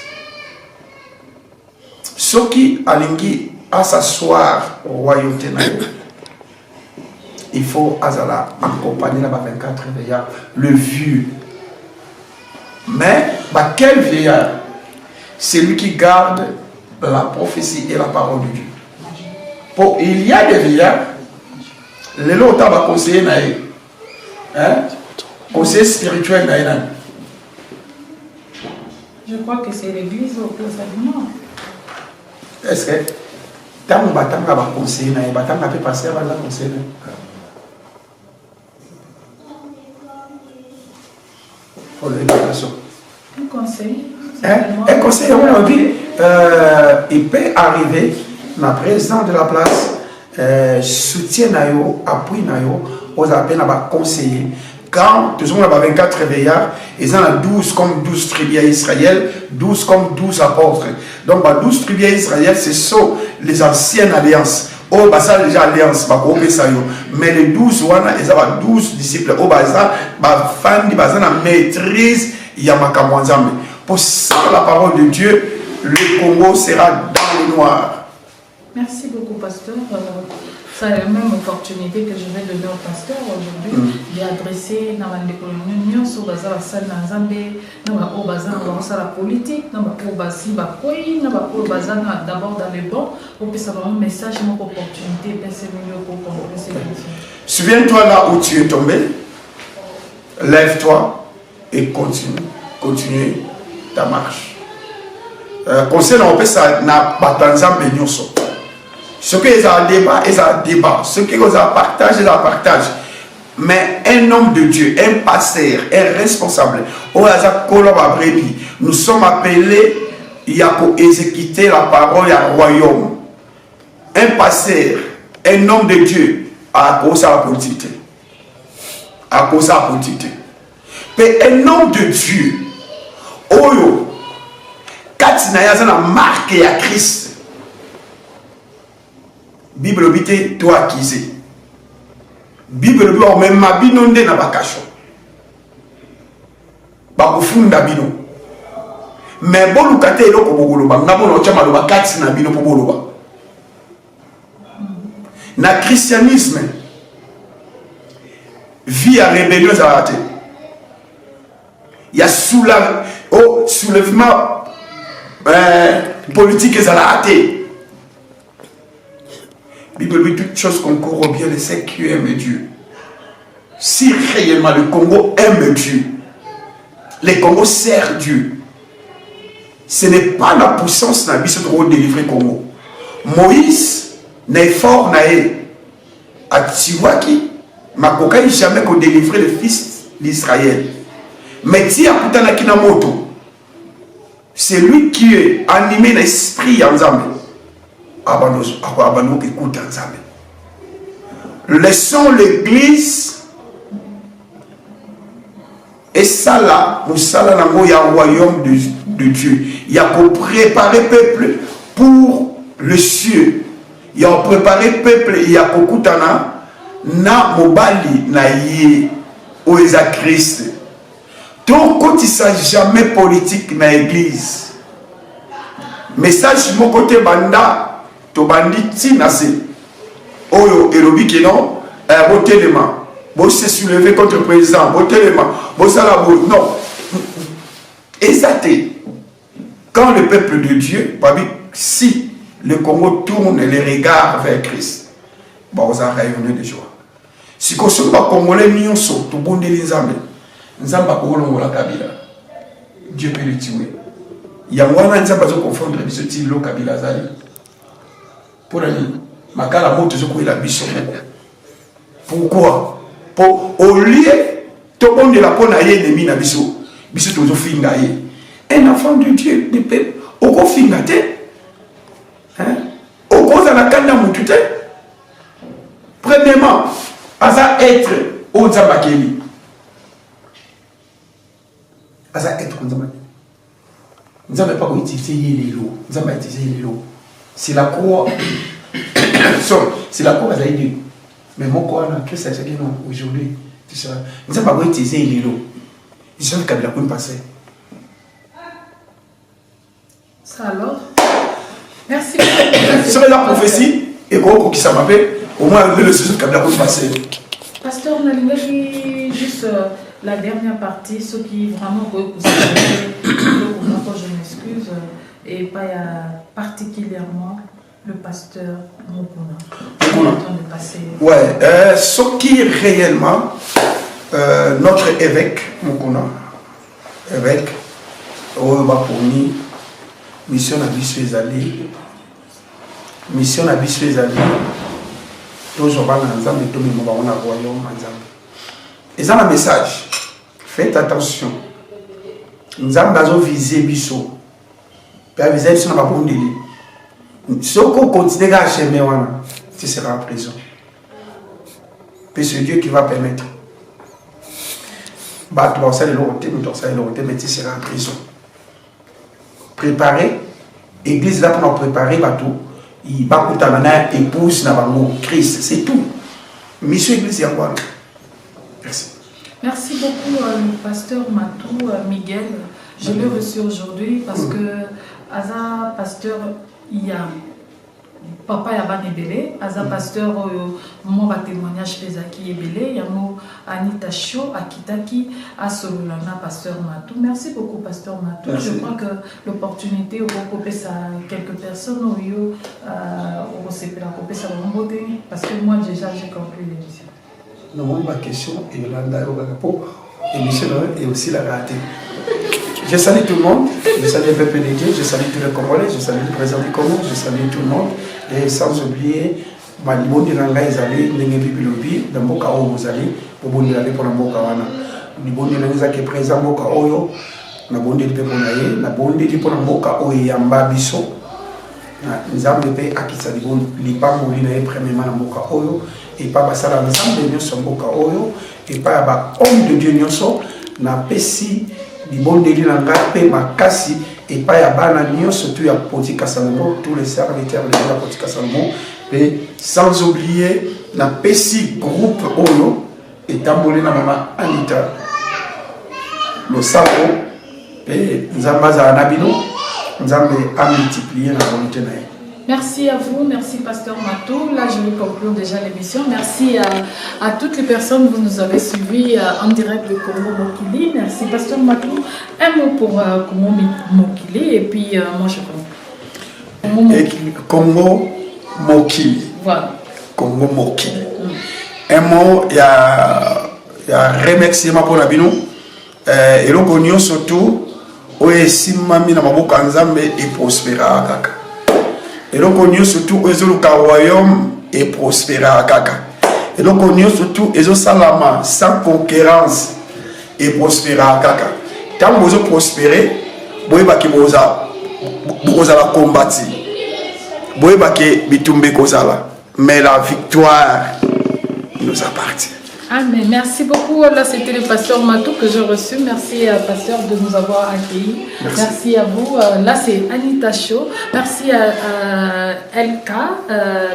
Ce qui a l'ingui à s'asseoir au royauté, il faut Azala accompagner la 24 vieillards, le vieux. Mais quel vieillard? C'est lui qui garde la prophétie et la parole de Dieu. Pour, il y a des vieillards. Les lots va conseiller conseiller spirituel je crois que c'est l'église au plus simplement. Est-ce que tant que va conseiller tant que passer avant la conseiller pour l'éducation Un conseil un conseil il peut arriver la président de la place soutien appui aux appels à conseiller. Quand tout le monde a 24 veillards, ils ont 12 comme 12 tribus d'Israël, 12 comme 12 apôtres. Donc 12 tribus d'Israël, ce sont les anciennes alliances. Oh, ça déjà alliance, mais les 12 ils ont 12 disciples. Oh, ça, la maîtrise, il y a pour ça, la parole de Dieu, le Congo sera dans le noir. Merci beaucoup, pasteur. C'est la même opportunité que je vais donner au pasteur aujourd'hui d'adresser dans l'union sur la salle dans Zambie, dans la politique, dans d'abord dans les bancs, pour que ça soit un message, une opportunité, pour souviens-toi là où tu es tombé, lève-toi et continue ta marche. Conseil on peut ça n'a pas dans Zambie. Ce qu'ils ont débat, ce qu'ils ont partagé, ils partagent. Mais un homme de Dieu, un pasteur, un responsable, nous sommes appelés à exécuter la parole du royaume. Un pasteur, un homme de Dieu, à cause de la politique. À cause de la politique. Mais un homme de Dieu, oyo kati na yaza na marque ya Christ Bible bité to akise Bible bi o même mabino nde na bakasho ba kufunda bino mais bolu kate eloko bogoloba ngabo no chama loba kati na bino bogoloba na christianisme vie à rébellion zarate il y a soulèvement politique zarate Bible dit toute chose concourt au bien de ceux qui aiment Dieu. Si réellement le Congo aime Dieu, le Congo sert Dieu, ce n'est pas la puissance n'a bis de délivrer le Congo. Moïse n'est fort naé à Tiwaki, Makokai jamais qu'on délivrer le fils d'Israël. Mais Tia Putana Kinamoto, c'est lui qui est animé l'esprit en Zambie. Laissons l'église et ça là, nous ça là, il y a un royaume de Dieu. Il y a pour préparer le peuple pour le cieux. Il y a préparé le peuple, il y a beaucoup d'ana na mobali na yé ou eza Christ. Donc quand il s'agit jamais politique dans l'église, message mon côté banda to bandi tina se oyo elobi ke non botelema bo se soulever contre le président botelema bo sala bo non exacté quand le peuple de Dieu si le Congo tourne les regards vers Christ bon ça rayonne de joie si ko so ba congolais nyonso to bondeli nzamba ko longola kabila Dieu peut le tuer yangwana nzamba zo confondre biso tilo kabila zali pour aller makala moto zo ko la biso pourquoi pour au lieu to bondela pona ye ennemi na biso biso to zo finga ye un enfant de Dieu de peuple au ko finga te hein au ko za na kanda mutu te premièrement asa être au nzambakeli asa être au nzambakeli nzambe pas ko utiliser lelo nzamba utiliser lelo c'est la croix c'est la croix zaidi mais mon quoi là que ça c'est que non aujourd'hui tu sais nzamba ko utiliser lelo ils sont kabila pour passer ça alors merci c'est la prophétie et quoi qui ça m'appelle au moins le sujet kabila pour passer pasteur on a juste la dernière partie, ce qui vraiment je m'excuse, et pas particulièrement le pasteur Mokuna. Ouais, ce qui est réellement notre évêque Mokuna, évêque, Obaponi, mission à Bissuezali, mission à Bissuezali, toujours dans l'ensemble de tout le monde, on a royaume ensemble. Et ça, le message, faites attention. Nous avons visé Bisso. Puis, visé Bisso n'a pas bon délai. Si on continue à chemin, tu seras en prison. Puis c'est Dieu qui va permettre. Bah, tu vas faire le mais tu seras en prison. Préparer. L'église là pour nous préparer, tout. Il va coûter maintenant épouse dans Christ. C'est tout. Mission église, il y a quoi? Merci. Merci beaucoup, le pasteur Matou Miguel. Je l'ai reçu aujourd'hui parce que, Aza pasteur, il y a papa Yaban Ebele, Aza pasteur, mon témoignage Pezaki Ebele, il y a mon Anita Cho, Akitaki, Asolulana, pasteur Matou. Merci beaucoup, pasteur Matou. Merci. Je crois que l'opportunité, au couper ça quelques personnes, au parce que moi déjà j'ai conclu l'émission. Non, ma question est l'émission est aussi la raté. Je salue tout le monde, je salue le peuple de Dieu, je salue tous les Congolais, je salue le président du Congo, je salue tout le monde, et sans oublier, ma libondi nanga ezali ndenge bibilobi na mboka oyo bozali bobondi la pour mboka wana libondi nanga ke président mboka oyo na bondi pe pona ye na bondi li pona mboka oyo yamba biso na nzambe pe akisa libondi lipango li na ye premièrement na mboka oyo et pas basala nzambe nyonso mboka oyo et pas ba homme de Dieu nyonso na pesi libondeli na ngai mpe makasi epai ya bana nyonso tu ya Potika Salomon, tous les serviteurs de la Potika Salomon, et sans oublier na pesi groupe oyo etamboli na mama Anita losako et nzambe azala na bino, nzambe amultiplier la volonté na ye. Merci à vous, merci Pasteur Matou. Là, je vais conclure déjà l'émission. Merci à toutes les personnes que vous nous avez suivis en direct de Congo Mokili. Merci Pasteur Matou. Un mot pour Congo Mokili et puis moi je compte. Congo Mokili. Voilà. Congo Mokili. Un mot, il y a remerciement pour la bino. Et donc on y surtout, oye simami na maboka nzambe et prospéra kaka. Et donc on y surtout le royaume et prospéra kaka. Et donc on y surtout ezo salama sans concurrence et prospéra kaka. Tant que vous prospérez, boye baki boza la combattre. Boye baki bitumbe kozala. Mais la victoire nous appartient. Amen. Merci beaucoup. Là, c'était le pasteur Matou que j'ai reçu. Merci, pasteur, de nous avoir accueillis. Merci à vous. Là, c'est Anita Show. Merci à LK,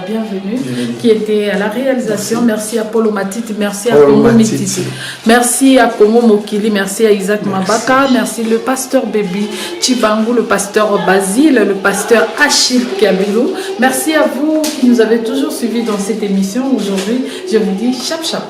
bienvenue, qui était à la réalisation. Merci à Paulo Matiti. Merci à Kongo Mititi. Merci à Kongo Mokili. Merci à Isaac Mabaka. Merci le pasteur Baby Chibangu, le pasteur Basile, le pasteur Achille Kabilou. Merci à vous qui nous avez toujours suivis dans cette émission. Aujourd'hui, je vous dis chap chap.